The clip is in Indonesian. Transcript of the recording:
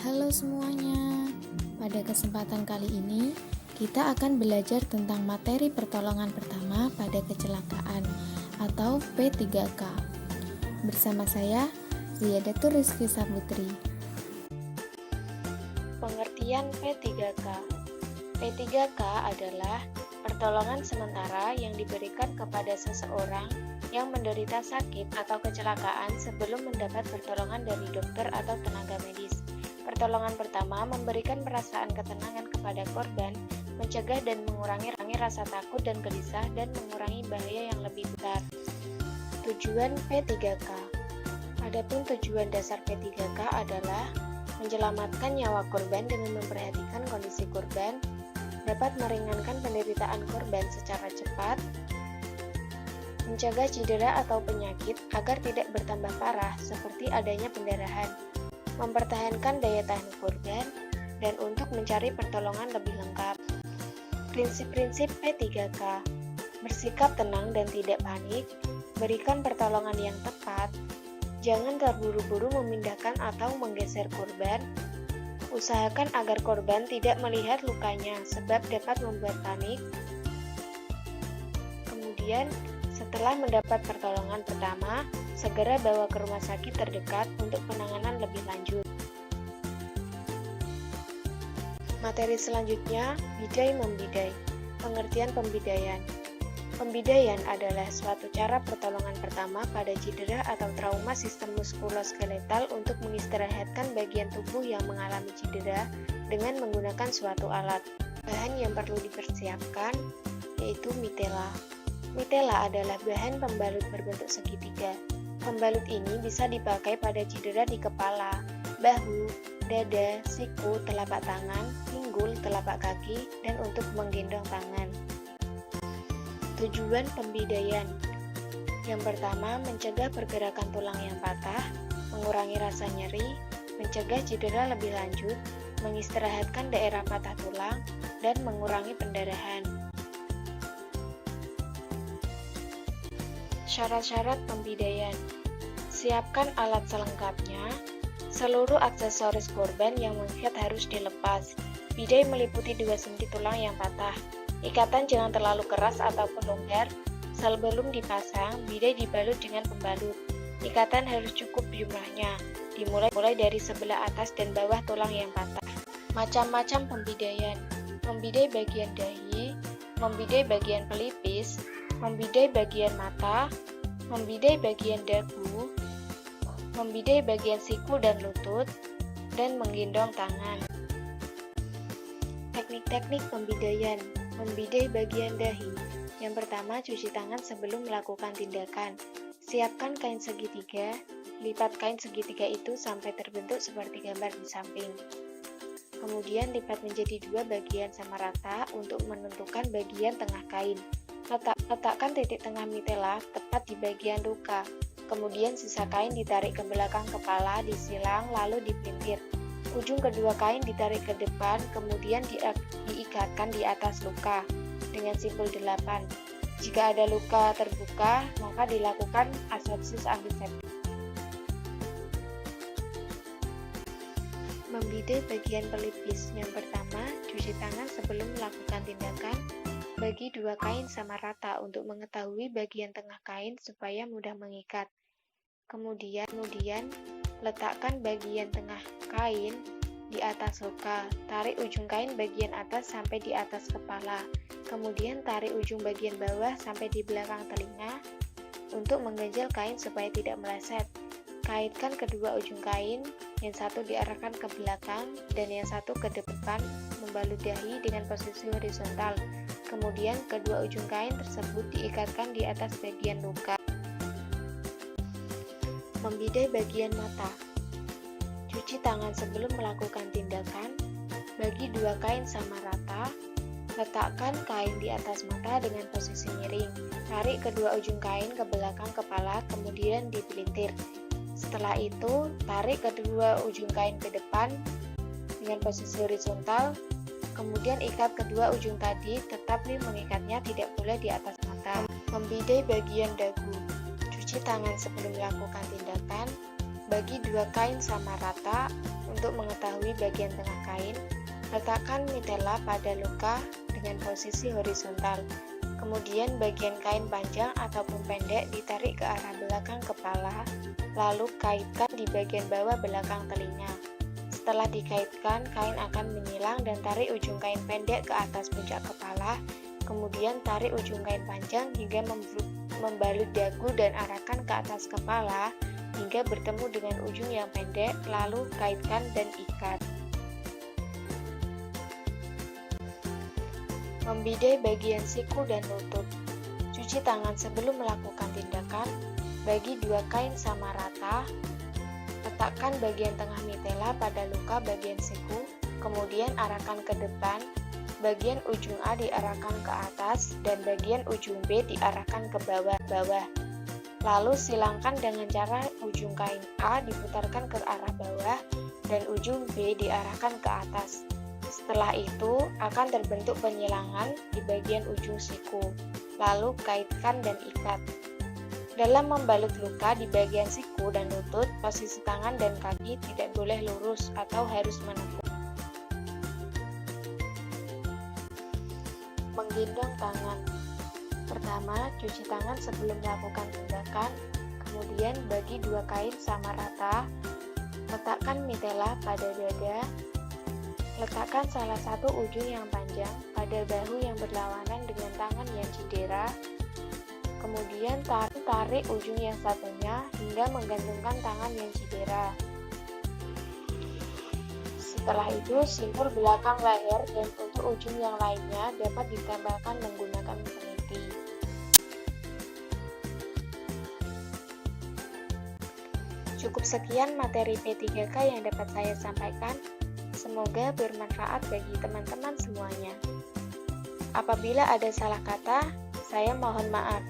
Halo semuanya, pada kesempatan kali ini kita akan belajar tentang materi pertolongan pertama pada kecelakaan atau P3K. Bersama saya, Ziyadatul Rizky Saputri. Pengertian P3K. P3K adalah pertolongan sementara yang diberikan kepada seseorang yang menderita sakit atau kecelakaan sebelum mendapat pertolongan dari dokter atau tenaga medis. Pertolongan pertama memberikan perasaan ketenangan kepada korban, mencegah dan mengurangi rasa takut dan gelisah, dan mengurangi bahaya yang lebih besar. Tujuan P3K. Adapun tujuan dasar P3K adalah menyelamatkan nyawa korban dengan memperhatikan kondisi korban, dapat meringankan penderitaan korban secara cepat, mencegah cedera atau penyakit agar tidak bertambah parah seperti adanya pendarahan, mempertahankan daya tahan korban, dan untuk mencari pertolongan lebih lengkap. Prinsip-prinsip P3K: bersikap tenang dan tidak panik, berikan pertolongan yang tepat, jangan terburu-buru memindahkan atau menggeser korban, usahakan agar korban tidak melihat lukanya sebab dapat membuat panik. Kemudian, setelah mendapat pertolongan pertama, segera bawa ke rumah sakit terdekat untuk penanganan lebih lanjut. Materi selanjutnya, bidai-membidai. Pengertian pembidaian. Pembidaian adalah suatu cara pertolongan pertama pada cedera atau trauma sistem muskuloskeletal untuk mengistirahatkan bagian tubuh yang mengalami cedera dengan menggunakan suatu alat. Bahan yang perlu dipersiapkan yaitu mitela. Mitela adalah bahan pembalut berbentuk segitiga. Pembalut ini bisa dipakai pada cedera di kepala, bahu, dada, siku, telapak tangan, pinggul, telapak kaki, dan untuk menggendong tangan. Tujuan pembidaian. Yang pertama, mencegah pergerakan tulang yang patah, mengurangi rasa nyeri, mencegah cedera lebih lanjut, mengistirahatkan daerah patah tulang, dan mengurangi pendarahan. Syarat-syarat pembidaian. Siapkan alat selengkapnya. Seluruh aksesoris korban yang mengikat harus dilepas. Bidai meliputi 2 sendi tulang yang patah. Ikatan jangan terlalu keras ataupun longgar. Sebelum dipasang, bidai dibalut dengan pembalut. Ikatan harus cukup jumlahnya, dimulai dari sebelah atas dan bawah tulang yang patah. Macam-macam pembidaian. Membidai bagian dahi, membidai bagian pelipis, membidai bagian mata, membidai bagian dagu, membidai bagian siku dan lutut, dan menggendong tangan. Teknik-teknik pembidaian. Membidai bagian dahi. Yang pertama, cuci tangan sebelum melakukan tindakan. Siapkan kain segitiga, lipat kain segitiga itu sampai terbentuk seperti gambar di samping. Kemudian lipat menjadi 2 bagian sama rata untuk menentukan bagian tengah kain. Letakkan titik tengah mitela tepat di bagian luka. Kemudian sisa kain ditarik ke belakang kepala, disilang, lalu dipelintir. Ujung kedua kain ditarik ke depan, kemudian diikatkan di atas luka dengan simpul 8. Jika ada luka terbuka, maka dilakukan asepsis antiseptik. Membidai bagian pelipis. Yang pertama, cuci tangan sebelum melakukan tindakan. Bagi 2 kain sama rata untuk mengetahui bagian tengah kain supaya mudah mengikat. Kemudian letakkan bagian tengah kain di atas luka. Tarik ujung kain bagian atas sampai di atas kepala. Kemudian tarik ujung bagian bawah sampai di belakang telinga untuk mengganjal kain supaya tidak meleset. Kaitkan kedua ujung kain, yang satu diarahkan ke belakang dan yang satu ke depan, membalut dahi dengan posisi horizontal. Kemudian kedua ujung kain tersebut diikatkan di atas bagian luka. Membidai bagian mata. Cuci tangan sebelum melakukan tindakan. Bagi 2 kain sama rata. Letakkan kain di atas mata dengan posisi miring. Tarik kedua ujung kain ke belakang kepala, kemudian dipelintir. Setelah itu, tarik kedua ujung kain ke depan dengan posisi horizontal. Kemudian ikat kedua ujung tadi, tetapi mengikatnya tidak boleh di atas mata. Membidai bagian dagu. Cuci tangan sebelum melakukan tindakan. Bagi dua kain sama rata. Untuk mengetahui bagian tengah kain, letakkan mitela pada luka dengan posisi horizontal. Kemudian bagian kain panjang ataupun pendek ditarik ke arah belakang kepala, lalu kaitkan di bagian bawah belakang telinga. Setelah dikaitkan, kain akan menyilang dan tarik ujung kain pendek ke atas puncak kepala, kemudian tarik ujung kain panjang hingga membalut dagu dan arahkan ke atas kepala hingga bertemu dengan ujung yang pendek, lalu kaitkan dan ikat. Membidai bagian siku dan lutut. Cuci tangan sebelum melakukan tindakan. Bagi dua kain sama rata. Letakkan bagian tengah mitela pada luka bagian siku, kemudian arahkan ke depan. Bagian ujung A diarahkan ke atas dan bagian ujung B diarahkan ke bawah. Lalu silangkan dengan cara ujung kain A diputarkan ke arah bawah dan ujung B diarahkan ke atas. Setelah itu akan terbentuk penyilangan di bagian ujung siku. Lalu kaitkan dan ikat. Dalam membalut luka di bagian siku dan lutut, posisi tangan dan kaki tidak boleh lurus atau harus menekuk. Menggendong tangan. Pertama, cuci tangan sebelum melakukan tindakan, kemudian bagi dua kain sama rata, letakkan mitela pada dada, letakkan salah satu ujung yang panjang pada bahu yang berlawanan dengan tangan yang cedera, kemudian tarik ujung yang satunya hingga menggantungkan tangan yang cedera. Setelah itu, simpul belakang leher dan untuk ujung yang lainnya dapat ditambahkan menggunakan peniti. Cukup sekian materi P3K yang dapat saya sampaikan. Semoga bermanfaat bagi teman-teman semuanya. Apabila ada salah kata, saya mohon maaf.